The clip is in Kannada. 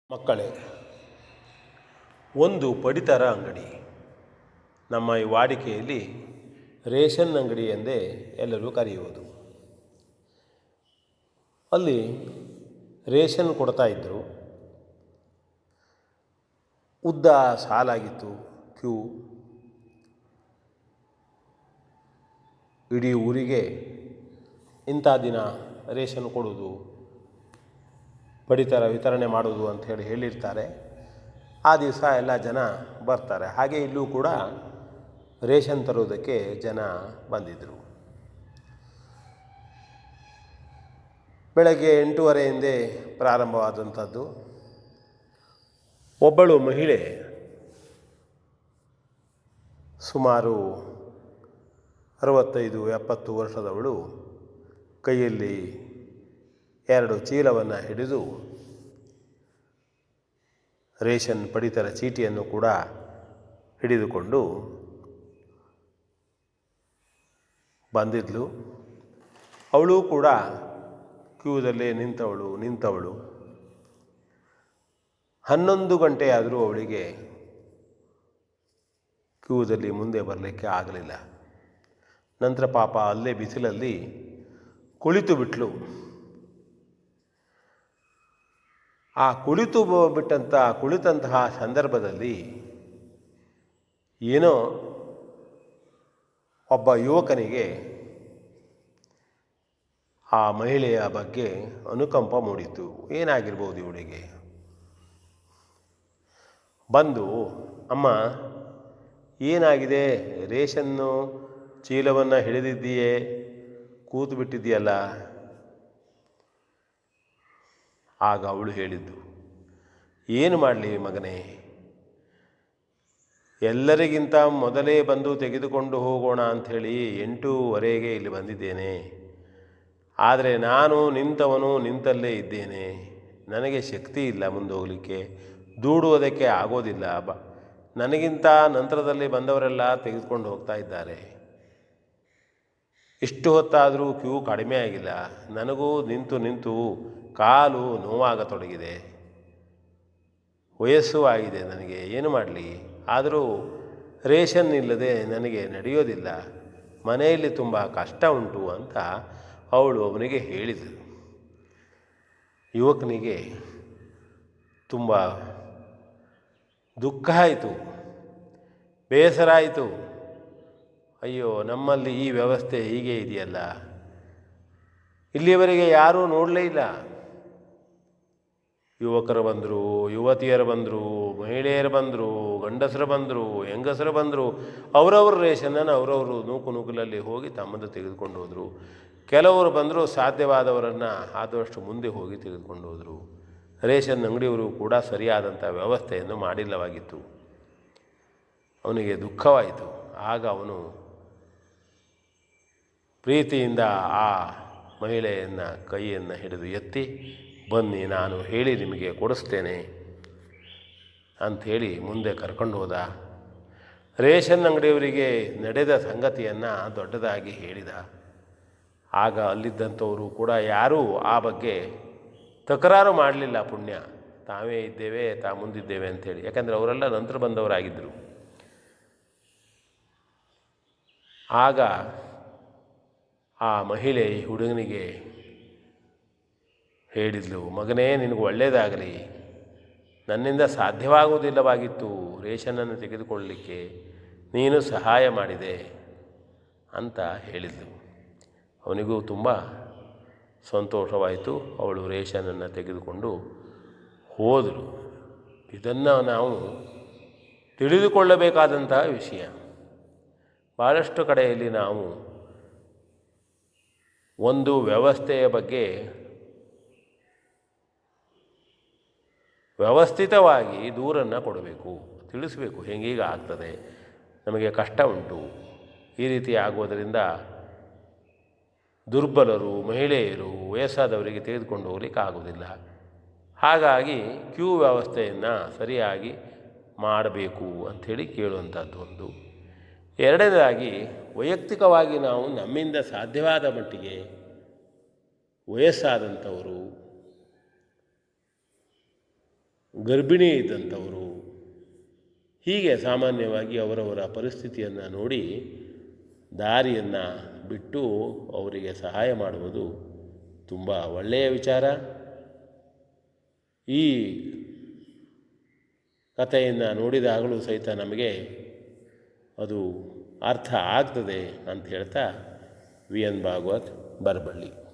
ಮಕ್ಕಳೇ, ಒಂದು ಪಡಿತರ ಅಂಗಡಿ. ನಮ್ಮ ಈ ವಾಡಿಕೆಯಲ್ಲಿ ರೇಷನ್ ಅಂಗಡಿ ಎಂದೇ ಎಲ್ಲರೂ ಕರೆಯುವುದು. ಅಲ್ಲಿ ರೇಷನ್ ಕೊಡ್ತಾ ಇದ್ದರು. ಉದ್ದ ಸಾಲಾಗಿತ್ತು, ಕ್ಯೂ. ಇಡೀ ಊರಿಗೆ ಇಂಥ ದಿನ ರೇಷನ್ ಕೊಡೋದು, ಪಡಿತರ ವಿತರಣೆ ಮಾಡೋದು ಅಂಥೇಳಿ ಹೇಳಿರ್ತಾರೆ. ಆ ದಿವಸ ಎಲ್ಲ ಜನ ಬರ್ತಾರೆ. ಹಾಗೆ ಇಲ್ಲೂ ಕೂಡ ರೇಷನ್ ತರೋದಕ್ಕೆ ಜನ ಬಂದಿದ್ದರು. ಬೆಳಗ್ಗೆ 8:30 ಪ್ರಾರಂಭವಾದಂಥದ್ದು. ಒಬ್ಬಳು ಮಹಿಳೆ ಸುಮಾರು 65-70 ವರ್ಷದವಳು ಕೈಯಲ್ಲಿ 2 ಚೀಲವನ್ನು ಹಿಡಿದು ರೇಷನ್ ಪಡಿತರ ಚೀಟಿಯನ್ನು ಕೂಡ ಹಿಡಿದುಕೊಂಡು ಬಂದಿದ್ಲು. ಅವಳು ಕೂಡ ಕ್ಯೂದಲ್ಲೇ ನಿಂತವಳು. 11 ಗಂಟೆ ಆದರೂ ಅವಳಿಗೆ ಕ್ಯೂದಲ್ಲಿ ಮುಂದೆ ಬರಲಿಕ್ಕೆ ಆಗಲಿಲ್ಲ. ನಂತರ ಪಾಪ ಅಲ್ಲೇ ಬಿಸಿಲಲ್ಲಿ ಕುಳಿತು ಬಿಟ್ಲು. ಆ ಕುಳಿತಂತಹ ಸಂದರ್ಭದಲ್ಲಿ ಏನೋ ಒಬ್ಬ ಯುವಕನಿಗೆ ಆ ಮಹಿಳೆಯ ಬಗ್ಗೆ ಅನುಕಂಪ ಮೂಡಿತು. ಏನಾಗಿರ್ಬೋದು ಇವಳಿಗೆ? ಬಂದು, ಅಮ್ಮ ಏನಾಗಿದೆ? ರೇಷನ್ನು ಚೀಲವನ್ನು ಹಿಡಿದಿದ್ದೀಯೇ, ಕೂತು ಬಿಟ್ಟಿದ್ದೀಯಲ್ಲ. ಆಗ ಅವಳು ಹೇಳಿದ್ದು, ಏನು ಮಾಡಲಿ ಮಗನೇ, ಎಲ್ಲರಿಗಿಂತ ಮೊದಲೇ ಬಂದು ತೆಗೆದುಕೊಂಡು ಹೋಗೋಣ ಅಂಥೇಳಿ 8:15 ಇಲ್ಲಿ ಬಂದಿದ್ದೇನೆ. ಆದರೆ ನಾನು ನಿಂತಲ್ಲೇ ಇದ್ದೇನೆ. ನನಗೆ ಶಕ್ತಿ ಇಲ್ಲ ಮುಂದೆ ಹೋಗಲಿಕ್ಕೆ, ದೂಡುವುದಕ್ಕೆ ಆಗೋದಿಲ್ಲ. ನನಗಿಂತ ನಂತರದಲ್ಲಿ ಬಂದವರೆಲ್ಲ ತೆಗೆದುಕೊಂಡು ಹೋಗ್ತಾ ಇದ್ದಾರೆ. ಇಷ್ಟು ಹೊತ್ತಾದರೂ ಕ್ಯೂ ಕಡಿಮೆ ಆಗಿಲ್ಲ. ನನಗೂ ನಿಂತು ಕಾಲು ನೋವಾಗತೊಡಗಿದೆ. ವಯಸ್ಸು ಆಗಿದೆ ನನಗೆ, ಏನು ಮಾಡಲಿ? ಆದರೂ ರೇಷನ್ ಇಲ್ಲದೆ ನನಗೆ ನಡೆಯೋದಿಲ್ಲ. ಮನೆಯಲ್ಲಿ ತುಂಬ ಕಷ್ಟ ಉಂಟು ಅಂತ ಅವಳು ಅವನಿಗೆ ಹೇಳಿದಳು. ಯುವಕನಿಗೆ ತುಂಬ ದುಃಖ ಆಯಿತು, ಬೇಸರ ಆಯಿತು. ಅಯ್ಯೋ, ನಮ್ಮಲ್ಲಿ ಈ ವ್ಯವಸ್ಥೆ ಹೀಗೆ ಇದೆಯಲ್ಲ, ಇಲ್ಲಿಯವರೆಗೆ ಯಾರೂ ನೋಡಲೇ ಇಲ್ಲ. ಯುವಕರು ಬಂದರು, ಯುವತಿಯರು ಬಂದರು, ಮಹಿಳೆಯರು ಬಂದರು, ಗಂಡಸರು ಬಂದರು, ಹೆಂಗಸರು ಬಂದರು. ಅವರವ್ರ ರೇಷನನ್ನು ಅವರವರು ನೂಕುಲಲ್ಲಿ ಹೋಗಿ ತಮ್ಮದು ತೆಗೆದುಕೊಂಡು ಹೋದರು. ಕೆಲವರು ಬಂದರು, ಸಾಧ್ಯವಾದವರನ್ನು ಆದಷ್ಟು ಮುಂದೆ ಹೋಗಿ ತೆಗೆದುಕೊಂಡು ಹೋದರು. ರೇಷನ್ ಅಂಗಡಿಯವರು ಕೂಡ ಸರಿಯಾದಂಥ ವ್ಯವಸ್ಥೆಯನ್ನು ಮಾಡಿಲ್ಲವಾಗಿತ್ತು. ಅವನಿಗೆ ದುಃಖವಾಯಿತು. ಆಗ ಅವನು ಪ್ರೀತಿಯಿಂದ ಆ ಮಹಿಳೆಯನ್ನ ಕೈಯನ್ನು ಹಿಡಿದು ಎತ್ತಿ, ಬನ್ನಿ, ನಾನು ಹೇಳಿ ನಿಮಗೆ ಕೊಡಿಸ್ತೇನೆ ಅಂಥೇಳಿ ಮುಂದೆ ಕರ್ಕೊಂಡು ಹೋದ. ರೇಷನ್ ಅಂಗಡಿಯವರಿಗೆ ನಡೆದ ಸಂಗತಿಯನ್ನು ದೊಡ್ಡದಾಗಿ ಹೇಳಿದ. ಆಗ ಅಲ್ಲಿದ್ದಂಥವರು ಕೂಡ ಯಾರೂ ಆ ಬಗ್ಗೆ ತಕರಾರು ಮಾಡಲಿಲ್ಲ. ಪುಣ್ಯ, ತಾವೇ ಇದ್ದೇವೆ, ಮುಂದಿದ್ದೇವೆ ಅಂಥೇಳಿ. ಯಾಕಂದರೆ ಅವರೆಲ್ಲ ನಂತರ ಬಂದವರಾಗಿದ್ದರು. ಆಗ ಆ ಮಹಿಳೆ ಈ ಹುಡುಗನಿಗೆ ಹೇಳಿದ್ಲು, ಮಗನೇ, ನಿನಗೆ ಒಳ್ಳೆಯದಾಗಲಿ. ನನ್ನಿಂದ ಸಾಧ್ಯವಾಗುವುದಿಲ್ಲವಾಗಿತ್ತು ರೇಷನನ್ನು ತೆಗೆದುಕೊಳ್ಳಲಿಕ್ಕೆ, ನೀನು ಸಹಾಯ ಮಾಡಿದೆ ಅಂತ ಹೇಳಿದ್ಲು. ಅವನಿಗೂ ತುಂಬ ಸಂತೋಷವಾಯಿತು. ಅವಳು ರೇಷನನ್ನು ತೆಗೆದುಕೊಂಡು ಹೋದರು. ಇದನ್ನು ನಾವು ತಿಳಿದುಕೊಳ್ಳಬೇಕಾದಂಥ ವಿಷಯ. ಭಾಳಷ್ಟು ಕಡೆಯಲ್ಲಿ ನಾವು ಒಂದು ವ್ಯವಸ್ಥೆಯ ಬಗ್ಗೆ ವ್ಯವಸ್ಥಿತವಾಗಿ ದೂರನ್ನು ಕೊಡಬೇಕು, ತಿಳಿಸಬೇಕು. ಹೆಂಗೀಗ ಆಗ್ತದೆ, ನಮಗೆ ಕಷ್ಟ ಉಂಟು, ಈ ರೀತಿ ಆಗುವುದರಿಂದ ದುರ್ಬಲರು, ಮಹಿಳೆಯರು, ವಯಸ್ಸಾದವರಿಗೆ ತೆಗೆದುಕೊಂಡು ಹೋಗ್ಲಿಕ್ಕೆ ಆಗೋದಿಲ್ಲ. ಹಾಗಾಗಿ ಕ್ಯೂ ವ್ಯವಸ್ಥೆಯನ್ನು ಸರಿಯಾಗಿ ಮಾಡಬೇಕು ಅಂಥೇಳಿ ಕೇಳುವಂಥದ್ದು ಒಂದು. ಎರಡನೇದಾಗಿ, ವೈಯಕ್ತಿಕವಾಗಿ ನಾವು ನಮ್ಮಿಂದ ಸಾಧ್ಯವಾದ ಮಟ್ಟಿಗೆ ವಯಸ್ಸಾದಂಥವರು, ಗರ್ಭಿಣಿ ಇದ್ದಂಥವರು. ಹೀಗೆ ಸಾಮಾನ್ಯವಾಗಿ ಅವರವರ ಪರಿಸ್ಥಿತಿಯನ್ನು ನೋಡಿ ದಾರಿಯನ್ನು ಬಿಟ್ಟು ಅವರಿಗೆ ಸಹಾಯ ಮಾಡುವುದು ತುಂಬ ಒಳ್ಳೆಯ ವಿಚಾರ. ಈ ಕಥೆಯನ್ನು ನೋಡಿದಾಗಲೂ ಸಹಿತ ನಮಗೆ ಅದು ಅರ್ಥ ಆಗ್ತದೆ ಅಂತ ಹೇಳ್ತಾ ವಿ ಎನ್ ಭಾಗವತ್ ಬರಬಳ್ಳಿ.